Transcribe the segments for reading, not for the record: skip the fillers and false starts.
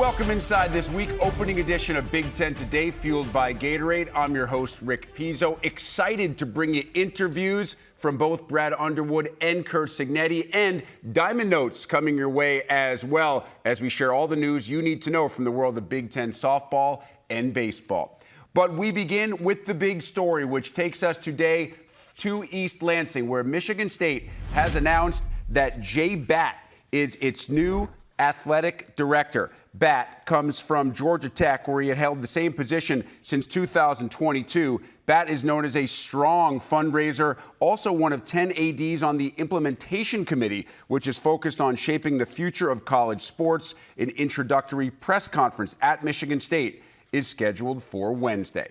Welcome inside this week opening edition of Big Ten Today, fueled by Gatorade. I'm your host, Rick Pizzo. Excited to bring you interviews from both Brad Underwood and Curt Cignetti, and Diamond Notes coming your way as well as we share all the news you need to know from the world of Big Ten softball and baseball. But we begin with the big story, which takes us today to East Lansing, where Michigan State has announced that Jay Batt is its new athletic director. Batt comes from Georgia Tech, where he had held the same position since 2022. Batt is known as a strong fundraiser, also one of 10 ADs on the implementation committee, which is focused on shaping the future of college sports. An introductory press conference at Michigan State is scheduled for Wednesday.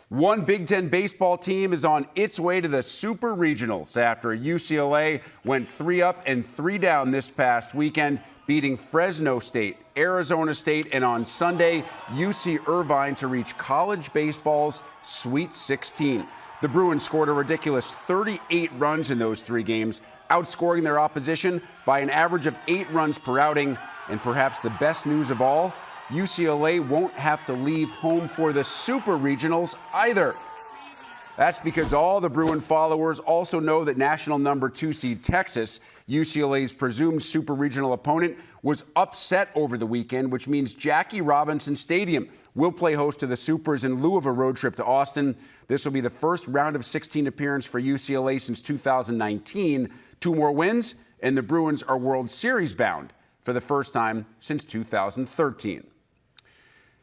One Big Ten baseball team is on its way to the Super Regionals after UCLA went 3 up and 3 down this past weekend, beating Fresno State, Arizona State, and on Sunday, UC Irvine to reach college baseball's Sweet 16. The Bruins scored a ridiculous 38 runs in those 3 games, outscoring their opposition by an average of 8 runs per outing. And perhaps the best news of all, UCLA won't have to leave home for the Super Regionals either. That's because all the Bruin followers also know that national number 2 seed Texas, UCLA's presumed Super Regional opponent, was upset over the weekend, which means Jackie Robinson Stadium will play host to the Supers in lieu of a road trip to Austin. This will be the first round of 16 appearance for UCLA since 2019. 2 more wins, and the Bruins are World Series bound for the first time since 2013.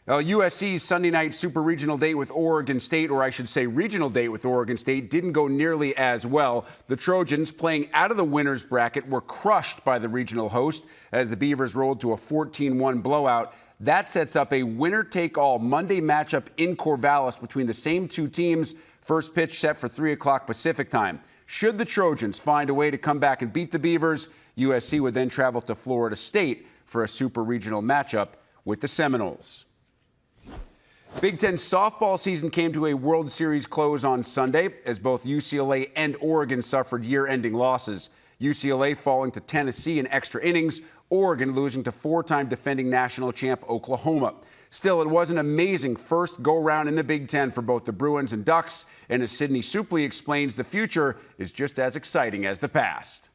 Now, USC's Sunday night Super Regional date with Oregon State, or I should say regional date with Oregon State, didn't go nearly as well. The Trojans, playing out of the winner's bracket, were crushed by the regional host as the Beavers rolled to a 14-1 blowout. That sets up a winner-take-all Monday matchup in Corvallis between the same 2 teams. First pitch set for 3 o'clock Pacific time. Should the Trojans find a way to come back and beat the Beavers, USC would then travel to Florida State for a Super Regional matchup with the Seminoles. Big Ten softball season came to a World Series close on Sunday as both UCLA and Oregon suffered year-ending losses. UCLA falling to Tennessee in extra innings, Oregon losing to 4-time defending national champ Oklahoma. Still, it was an amazing first go-round in the Big Ten for both the Bruins and Ducks, and as Sydney Supley explains, the future is just as exciting as the past.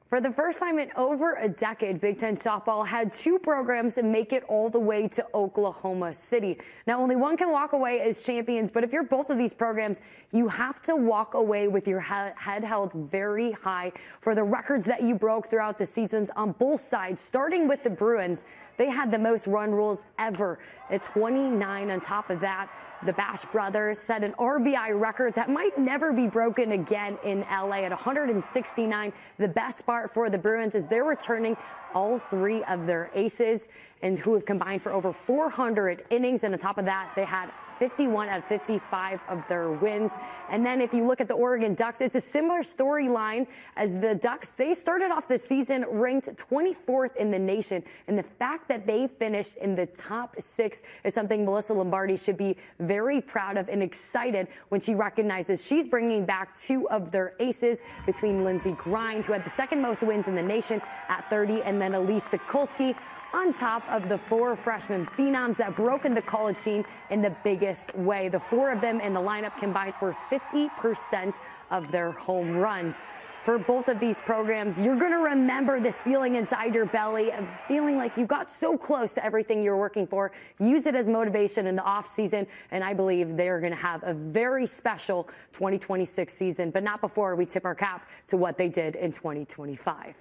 For the first time in over a decade, Big Ten softball had 2 programs make it all the way to Oklahoma City. Now, only one can walk away as champions, but if you're both of these programs, you have to walk away with your head held very high for the records that you broke throughout the seasons on both sides. Starting with the Bruins, they had the most run rules ever at 29. On top of that, the Bash brothers set an RBI record that might never be broken again in LA at 169. The best part for the Bruins is they're returning all 3 of their aces, and who have combined for over 400 innings. And on top of that, they had 51 out of 55 of their wins. And then if you look at the Oregon Ducks, it's a similar storyline as the Ducks. They started off the season ranked 24th in the nation. And the fact that they finished in the top 6 is something Melissa Lombardi should be very proud of and excited when she recognizes she's bringing back 2 of their aces between Lindsey Grind, who had the 2nd most wins in the nation at 30, and then Elise Sikulski, on top of the 4 freshman phenoms that broke in the college scene in the biggest way. The 4 of them in the lineup combined for 50% of their home runs. For both of these programs, you're going to remember this feeling inside your belly of feeling like you got so close to everything you're working for. Use it as motivation in the offseason, and I believe they're going to have a very special 2026 season, but not before we tip our cap to what they did in 2025.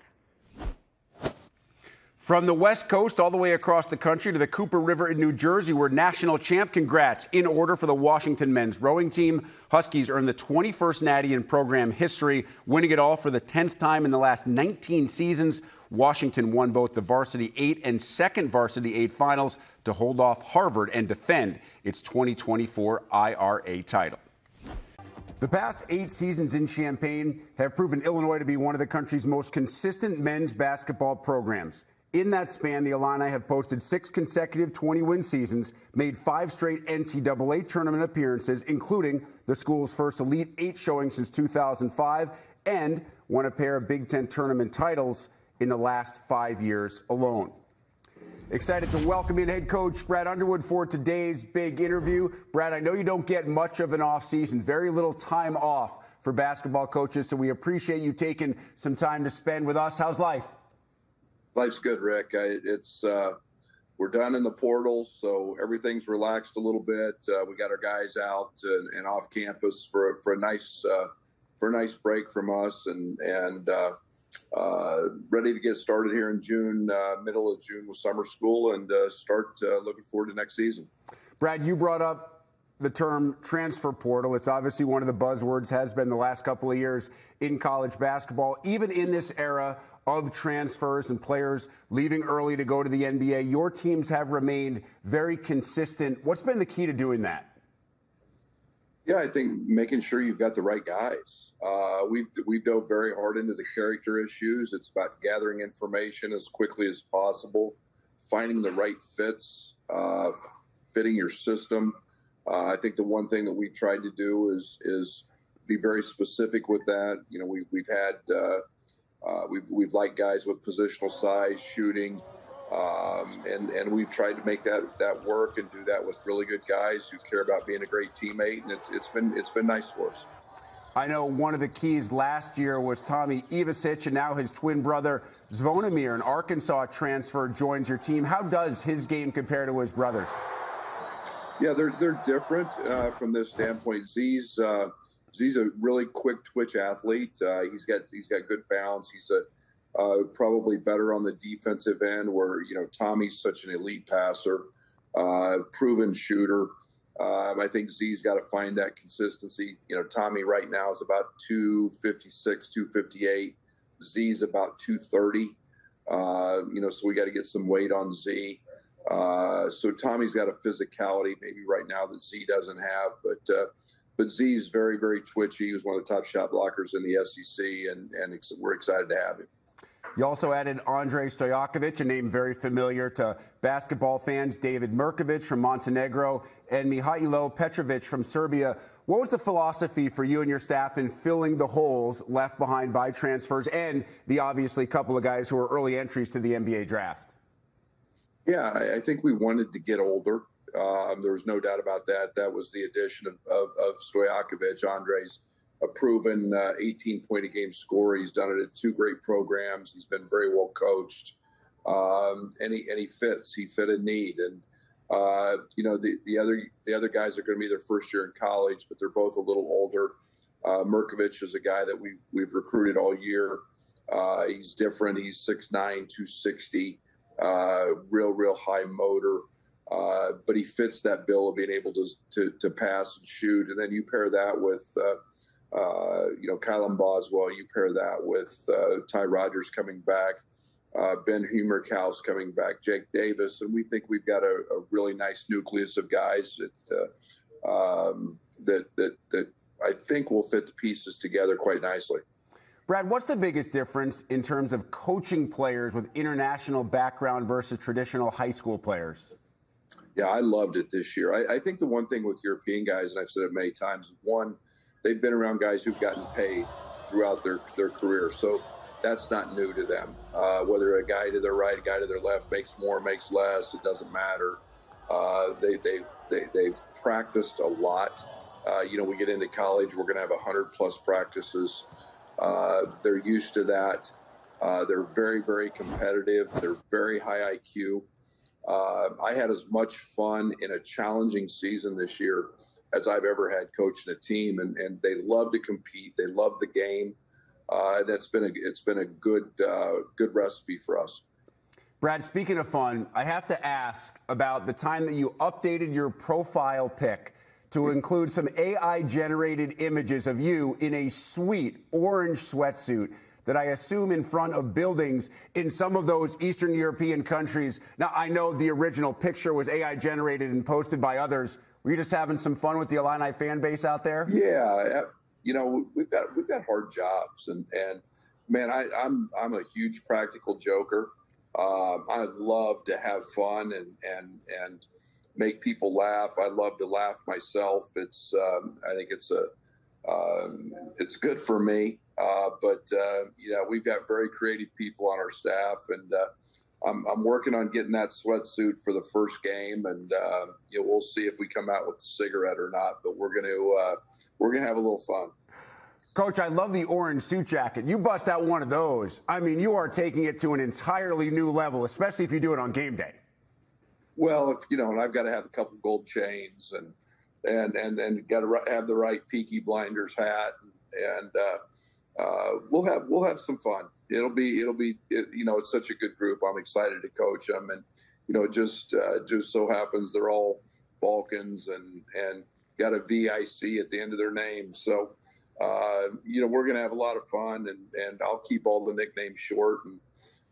From the West Coast all the way across the country to the Cooper River in New Jersey, where national champ congrats in order for the Washington men's rowing team. Huskies earned the 21st Natty in program history, winning it all for the 10th time in the last 19 seasons. Washington won both the Varsity 8 and second Varsity 8 finals to hold off Harvard and defend its 2024 IRA title. The past 8 seasons in Champaign have proven Illinois to be one of the country's most consistent men's basketball programs. In that span, the Illini have posted 6 consecutive 20-win seasons, made 5 straight NCAA tournament appearances, including the school's first Elite 8 showing since 2005, and won a pair of Big Ten tournament titles in the last 5 years alone. Excited to welcome in head coach Brad Underwood for today's big interview. Brad, I know you don't get much of an offseason, very little time off for basketball coaches, so we appreciate you taking some time to spend with us. How's life? Life's good, Rick. We're done in the portal, so everything's relaxed a little bit. We got our guys out and off campus for a nice break from us, and ready to get started here in June, middle of June with summer school, and start looking forward to next season. Brad, you brought up the term transfer portal. It's obviously one of the buzzwords, has been the last couple of years in college basketball. Even in this era of transfers and players leaving early to go to the NBA, your teams have remained very consistent. What's been the key to doing that? Yeah, I think making sure you've got the right guys. We've dove very hard into the character issues. It's about gathering information as quickly as possible, finding the right fits, fitting your system. I think the one thing that we've tried to do is be very specific with that. You know, we've liked guys with positional size, shooting, and we've tried to make that work and do that with really good guys who care about being a great teammate, and it's been nice for us. I know one of the keys last year was Tommy Ivasic, and now his twin brother Zvonimir, an Arkansas transfer, joins your team. How does his game compare to his brother's? Yeah, they're different from this standpoint. Z's a really quick twitch athlete. He's got good balance. He's probably better on the defensive end, where Tommy's such an elite passer, proven shooter. I think Z's got to find that consistency. Tommy right now is about 256, 258. Z's about 230. So we got to get some weight on Z. So Tommy's got a physicality maybe right now that Z doesn't have, but Z's very, very twitchy. He was one of the top shot blockers in the SEC, and we're excited to have him. You also added Andrej Stojakovic, a name very familiar to basketball fans, David Mirkovic from Montenegro, and Mihailo Petrovic from Serbia. What was the philosophy for you and your staff in filling the holes left behind by transfers and the obviously couple of guys who were early entries to the NBA draft? Yeah, I think we wanted to get older. There was no doubt about that. That was the addition of Stojakovic. Andrej's a proven 18-point-a-game scorer. He's done it at two great programs. He's been very well coached, and he fits. He fit a need. And the other guys are going to be their first year in college, but they're both a little older. Mirkovic is a guy that we've recruited all year. He's different. He's 6'9", 260. Real high motor, but he fits that bill of being able to pass and shoot. And then you pair that with Kylan Boswell. You pair that with Ty Rodgers coming back, Ben Humerkaus coming back, Jake Davis, and we think we've got a really nice nucleus of guys that I think will fit the pieces together quite nicely. Brad, what's the biggest difference in terms of coaching players with international background versus traditional high school players? Yeah, I loved it this year. I think the one thing with European guys, and I've said it many times, one, they've been around guys who've gotten paid throughout their career. So that's not new to them. Whether a guy to their right, a guy to their left makes more, makes less, it doesn't matter. They've practiced a lot. We get into college, we're going to have 100+ practices. They're used to that. They're very, very competitive. They're very high IQ. I had as much fun in a challenging season this year as I've ever had coaching a team, and they love to compete. They love the game. It's been a good recipe for us. Brad, speaking of fun, I have to ask about the time that you updated your profile pic to include some AI-generated images of you in a sweet orange sweatsuit that I assume in front of buildings in some of those Eastern European countries. Now, I know the original picture was AI-generated and posted by others. Were you just having some fun with the Illini fan base out there? Yeah, we've got hard jobs, and man, I'm a huge practical joker. I love to have fun and make people laugh. I love to laugh myself. I think it's It's good for me. But we've got very creative people on our staff, and I'm working on getting that sweatsuit for the first game, and we'll see if we come out with the cigarette or not. But we're gonna have a little fun. Coach, I love the orange suit jacket. You bust out one of those. I mean, you are taking it to an entirely new level, especially if you do it on game day. Well, and I've got to have a couple gold chains and got to have the right Peaky Blinders hat, and we'll have some fun. It's such a good group. I'm excited to coach them, and it just so happens they're all Balkans and got a VIC at the end of their name. So, we're going to have a lot of fun, and I'll keep all the nicknames short.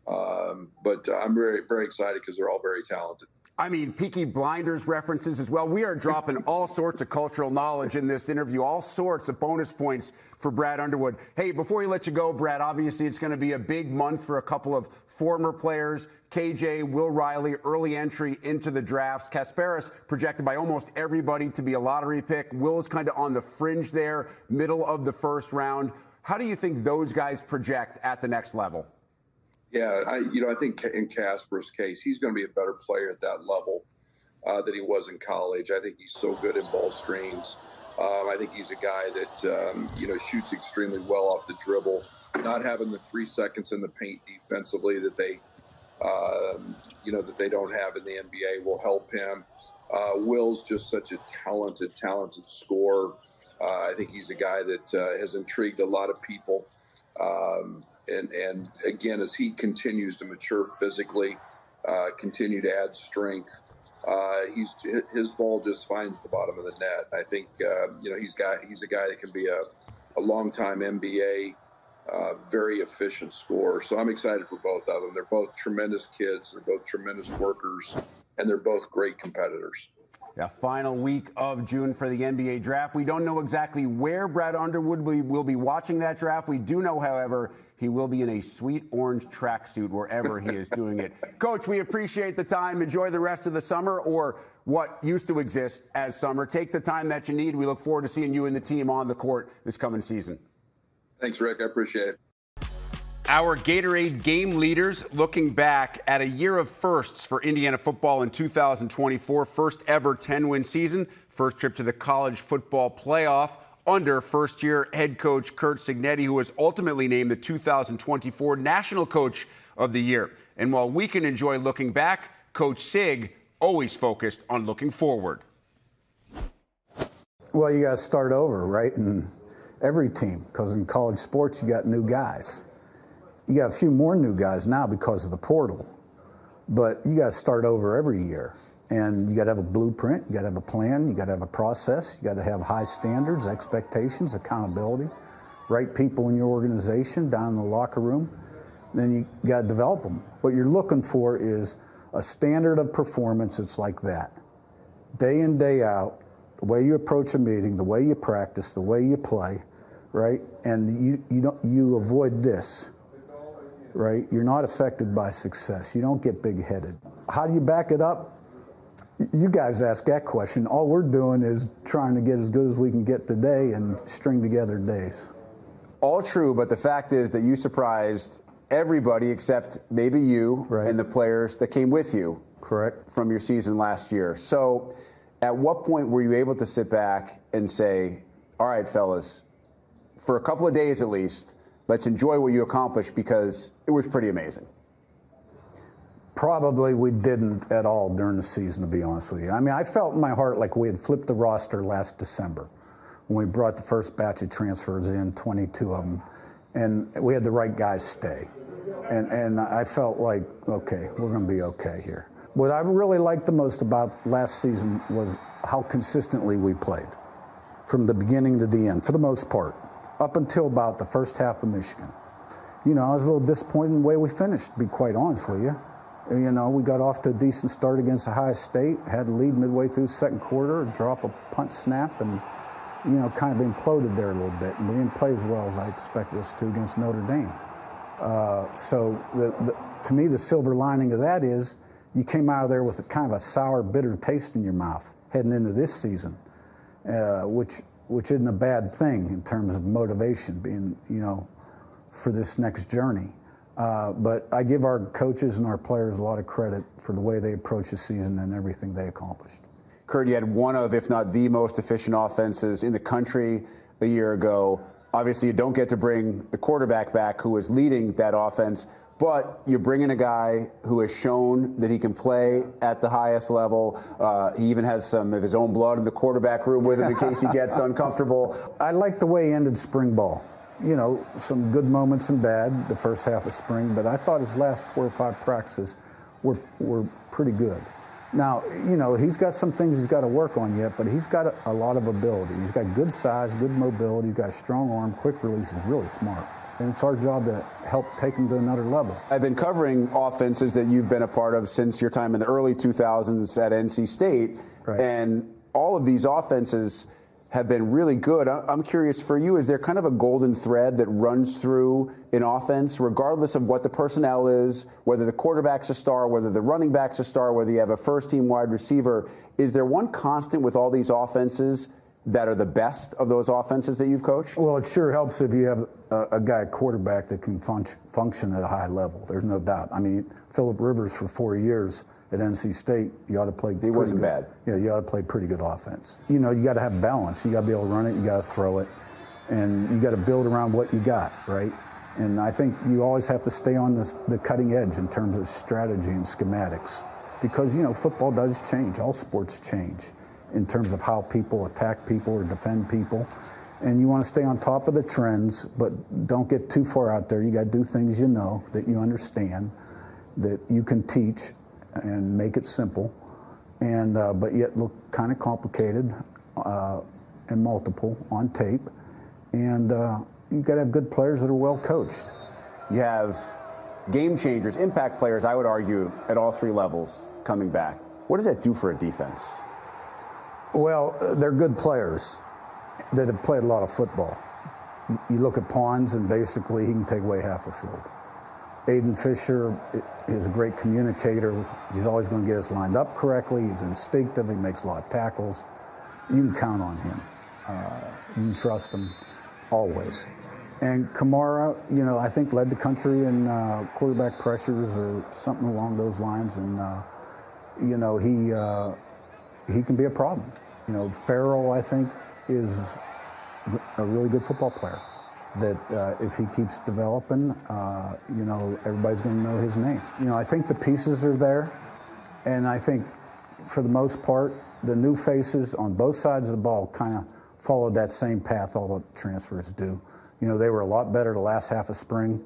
But I'm very, very excited because they're all very talented. I mean, Peaky Blinders references as well. We are dropping all sorts of cultural knowledge in this interview, all sorts of bonus points for Brad Underwood. Hey, before we let you go, Brad, obviously it's going to be a big month for a couple of former players. KJ, Will Riley, early entry into the drafts. Kasparis projected by almost everybody to be a lottery pick. Will is kind of on the fringe there, middle of the first round. How do you think those guys project at the next level? Yeah, I think in Kaspar's case, he's going to be a better player at that level than he was in college. I think he's so good in ball screens. I think he's a guy that, shoots extremely well off the dribble. Not having the 3 seconds in the paint defensively that they don't have in the NBA will help him. Will's just such a talented scorer. I think he's a guy that has intrigued a lot of people. And again, as he continues to mature physically, continue to add strength, his ball just finds the bottom of the net. I think he's a guy that can be a longtime NBA, very efficient scorer. So I'm excited for both of them. They're both tremendous kids. They're both tremendous workers, and they're both great competitors. Yeah, final week of June for the NBA draft. We don't know exactly where Brad Underwood will be watching that draft. We do know, however, he will be in a sweet orange tracksuit wherever he is doing it. Coach, we appreciate the time. Enjoy the rest of the summer, or what used to exist as summer. Take the time that you need. We look forward to seeing you and the team on the court this coming season. Thanks, Rick. I appreciate it. Our Gatorade game leaders looking back at a year of firsts for Indiana football in 2024. First ever 10-win season. First trip to the college football playoff under first-year head coach Curt Cignetti, who was ultimately named the 2024 National Coach of the Year. And while we can enjoy looking back, Coach Sig always focused on looking forward. Well, you got to start over, right? In every team, because in college sports, you got new guys. You got a few more new guys now because of the portal, but you got to start over every year. And you got to have a blueprint, you got to have a plan, you got to have a process, you got to have high standards, expectations, accountability, right people in your organization, down in the locker room. Then you got to develop them. What you're looking for is a standard of performance that's like that. Day in, day out, the way you approach a meeting, the way you practice, the way you play, right? And you avoid this. Right? You're not affected by success. You don't get big-headed. How do you back it up? You guys ask that question. All we're doing is trying to get as good as we can get today and string together days. All true, but the fact is that you surprised everybody except maybe you and the players that came with you. Correct. From your season last year. So at what point were you able to sit back and say, all right, fellas, for a couple of days at least, let's enjoy what you accomplished, because it was pretty amazing? Probably we didn't at all during the season, to be honest with you. I mean, I felt in my heart like we had flipped the roster last December when we brought the first batch of transfers in, 22 of them, and we had the right guys stay. And I felt like, okay, we're going to be okay here. What I really liked the most about last season was how consistently we played from the beginning to the end, for the most part, up until about the first half of Michigan. I was a little disappointed in the way we finished, to be quite honest with you. We got off to a decent start against Ohio State, had a lead midway through the second quarter, drop a punt snap, and, kind of imploded there a little bit. And we didn't play as well as I expected us to against Notre Dame. So to me, the silver lining of that is you came out of there with a kind of a sour, bitter taste in your mouth heading into this season, which which isn't a bad thing in terms of motivation, being, for this next journey. But I give our coaches and our players a lot of credit for the way they approach the season and everything they accomplished. Curt, you had one of, if not the most efficient offenses in the country a year ago. Obviously, you don't get to bring the quarterback back who was leading that offense, but you bring in a guy who has shown that he can play at the highest level. He even has some of his own blood in the quarterback room with him in case he gets uncomfortable. I like the way he ended spring ball. Some good moments and bad the first half of spring, but I thought his last 4 or 5 practices were pretty good. Now, he's got some things he's got to work on yet, but he's got a lot of ability. He's got good size, good mobility, he's got a strong arm, quick release, he's really smart. And it's our job to help take him to another level. I've been covering offenses that you've been a part of since your time in the early 2000s at NC State, right. And all of these offenses have been really good. I'm curious, for you, is there kind of a golden thread that runs through an offense, regardless of what the personnel is, whether the quarterback's a star, whether the running back's a star, whether you have a first-team wide receiver? Is there one constant with all these offenses that are the best of those offenses that you've coached? Well, it sure helps if you have a guy quarterback that can function at a high level. There's no doubt. I mean, Phillip Rivers for 4 years at NC State, you ought to play. He wasn't bad. Yeah, you ought to play pretty good offense. You got to have balance. You got to be able to run it. You got to throw it, and you got to build around what you got, right? And I think you always have to stay on the cutting edge in terms of strategy and schematics, because football does change. All sports change in terms of how people attack people or defend people. And you want to stay on top of the trends, but don't get too far out there. You got to do things that you understand, that you can teach and make it simple, and but yet look kind of complicated and multiple on tape. And you've got to have good players that are well coached. You have game changers, impact players, I would argue, at all 3 levels coming back. What does that do for a defense? Well, they're good players that have played a lot of football. You look at Pons, and basically he can take away half the field. Aiden Fisher is a great communicator. He's always going to get us lined up correctly. He's instinctive. He makes a lot of tackles. You can count on him. You can trust him always. And Kamara, I think led the country in quarterback pressures or something along those lines. And, he can be a problem. Farrell, I think, is a really good football player that if he keeps developing, everybody's going to know his name. I think the pieces are there, and I think for the most part, the new faces on both sides of the ball kind of followed that same path all the transfers do. They were a lot better the last half of spring,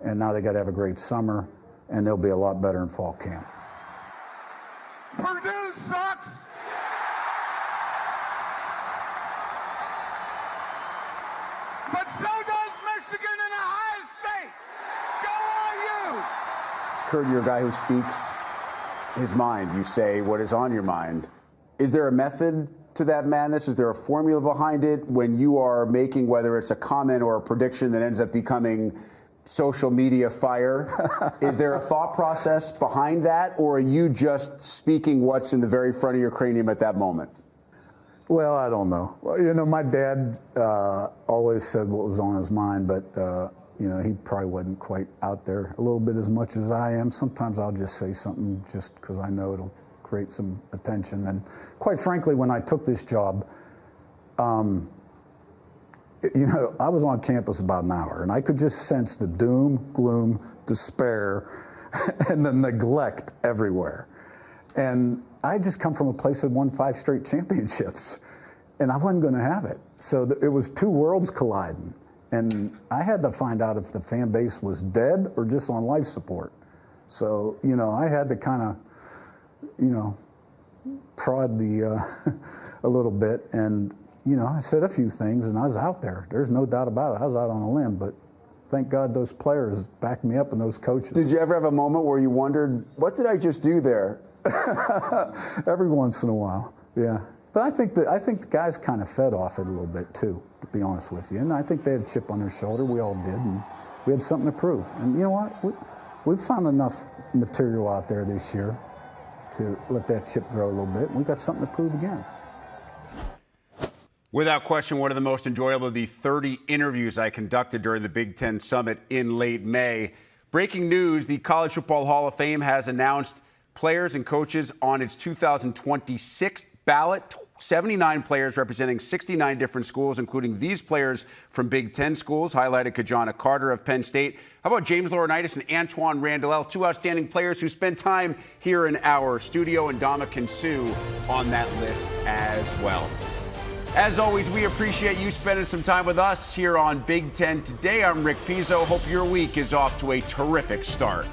and now they got to have a great summer, and they'll be a lot better in fall camp. Purdue sucks! But so does Michigan and Ohio State. Go OU! Curt, you're a guy who speaks his mind. You say what is on your mind. Is there a method to that madness? Is there a formula behind it when you are making, whether it's a comment or a prediction that ends up becoming social media fire? Is there a thought process behind that, or are you just speaking what's in the very front of your cranium at that moment? Well, I don't know. Well, my dad always said what was on his mind, but, he probably wasn't quite out there a little bit as much as I am. Sometimes I'll just say something just because I know it'll create some attention. And quite frankly, when I took this job, I was on campus about an hour, and I could just sense the doom, gloom, despair, and the neglect everywhere. And I just come from a place that won 5 straight championships, and I wasn't going to have it. So it was 2 worlds colliding, and I had to find out if the fan base was dead or just on life support. So, I had to kind of, prod a little bit, and, I said a few things, and I was out there. There's no doubt about it. I was out on a limb, but thank God those players backed me up and those coaches. Did you ever have a moment where you wondered, what did I just do there? Every once in a while, yeah. But I think the guys kind of fed off it a little bit too, to be honest with you. And I think they had a chip on their shoulder. We all did, and we had something to prove. And you know what? We've found enough material out there this year to let that chip grow a little bit. We've got something to prove again. Without question, one of the most enjoyable of the 30 interviews I conducted during the Big Ten Summit in late May. Breaking news, the College Football Hall of Fame has announced players and coaches on its 2026 ballot. 79 players representing 69 different schools, including these players from Big Ten schools, highlighted Kajana Carter of Penn State. How about James Laurinaitis and Antoine Randall, two outstanding players who spent time here in our studio, and Dominican Sue on that list as well. As always, we appreciate you spending some time with us here on Big Ten Today. I'm Rick Pizzo. Hope your week is off to a terrific start.